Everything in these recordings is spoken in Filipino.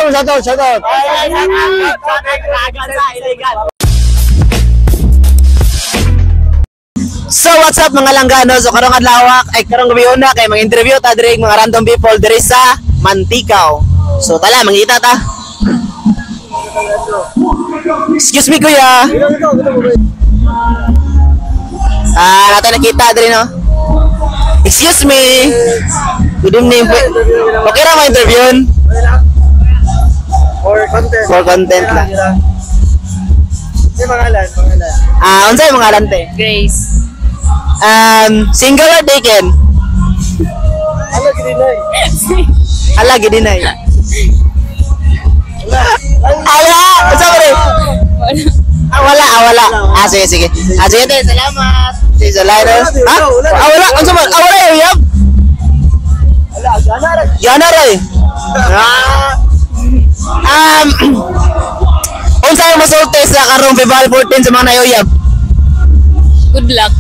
Shout out. So what's up mga langgano? So karong adlaw karong gabi una kay mga interview ta diri mga random people diri sa Mantikau. So tala mangita ta. Excuse me kuya. Nato nakita diri no. Excuse me. Good evening. Okay ra mo interview? For content lang. Pangalan. Unsay pangalan te? Grace. Single or taken? Ala gidinay. Ala, unsa ba rin? Wala. Sige. Sige te, salamat. Sige, salamat. Wala, unsa ba? Wala yab. Yana ray. Unsa ang masulti sa karong February 14 sa mga nayoyab? Good luck.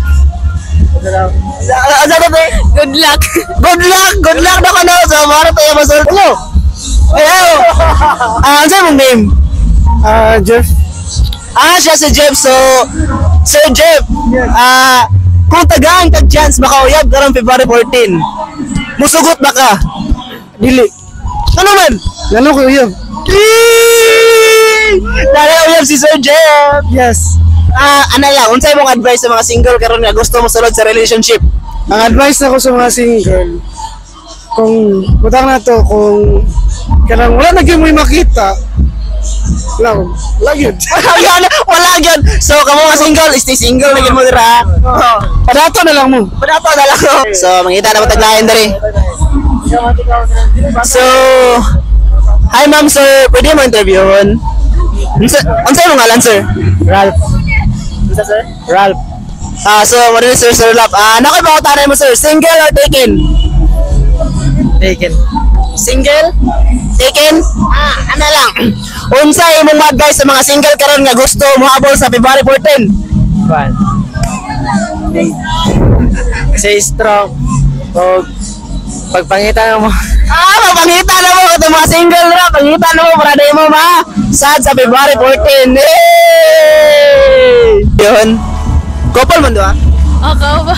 Good luck. Good luck na kano sa mga tayo masulti. Hello. Unsa mong name? Jeff. Siya si Jeff. So, Sir Jeff, kung tagaan kag chance makauyab karong February 14, musugot ba ka? Dili. Ano man? Lalo ko uyab. Dali uyab si Sir Jeff. Yes. Ano lang, unsay mong advice sa mga single karon nga gusto mo sulod sa relationship? Ang advice nako sa mga single, kung butang na to, kung kanang wala na gyud mo makita, wala gyud. Wala gyud. So kamo mga single, stay single na gyud mo dira. Padato na lang mo. So mangita na mataglayan diri. So hi ma'am sir, pwede mo interviewon? Unsay mong ngalan sir? Ralph. Unsa sir? Ralph. So what is Sir Lap? Nakoy ba ko mo sir, single or taken? Taken. Single? Taken? Ano lang. Unsay imong advice sa mga single karon nga gusto mohabol sa February 14? Fun. Say strong. O pagpangitan mo. Mapangita na mo ito mga single na. Pangita na mo para di mo sad sa February 14. Yun. Couple man doon Ba?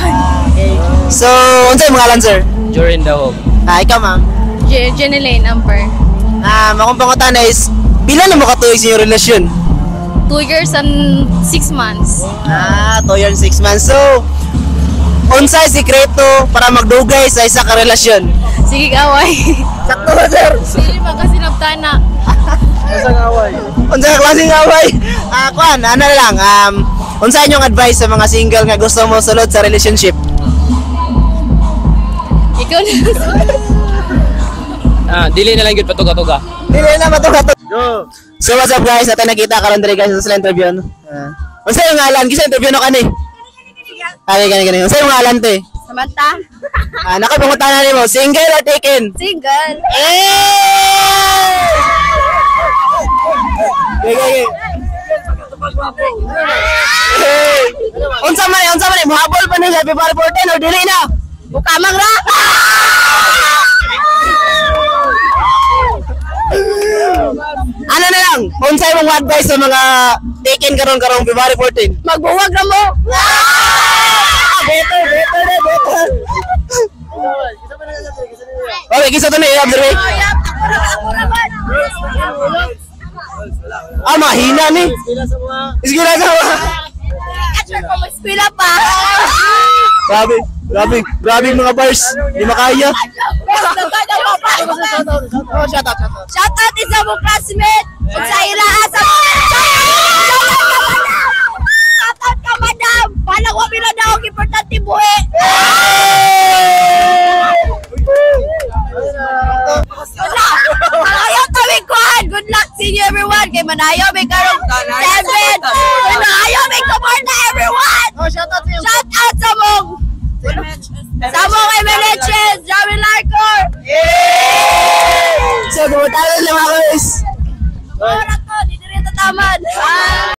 So, unsay mga ngalan sir? During the home. Ikaw ma'am. Jenny Lane Amper. Akong pangutan is, pila na mo katuig sa inyong relasyon? 2 years and 6 months. 2 years and 6 months. So, unsay sikreto para magdugay sa isa ka relasyon? Sige, away. Sakto ba sir? Sige, magkasinabtana. Unsay klaseng away? Kuan, ano lang, unsay inyong advice sa mga single nga gusto mo sulod sa relationship? Ikaw na. Dili na lang gyud patuga-tuga. Dili na matugato. So what's up guys? Natin nakita karon diri guys sa interview. Unsay imong ngalan? Kisa interview no kani? Gani. Unsay imong ngalan te? Samantha. Nakapangutan nimo, single or taken? Single. Okay. Unsa man muhabol pa ni sa February 14 or dili na? Bukamang ra. Ano na lang? Unsay mong advice sa mga taken karong February 14? Magbuwag na mo. Better. Okay, kisa to na i-up diri. Mahina ni. Iskila sa mga. At ko mag-spila pa. Grabe mga bars. Di makaya. Shout out isa mo classmate. Sa ilaasa. Shout out ka madam. Palang wa bila daw ang importante buhi. Ayaw tawig kuhan. Good luck sa inyo everyone. Kay manayaw may karong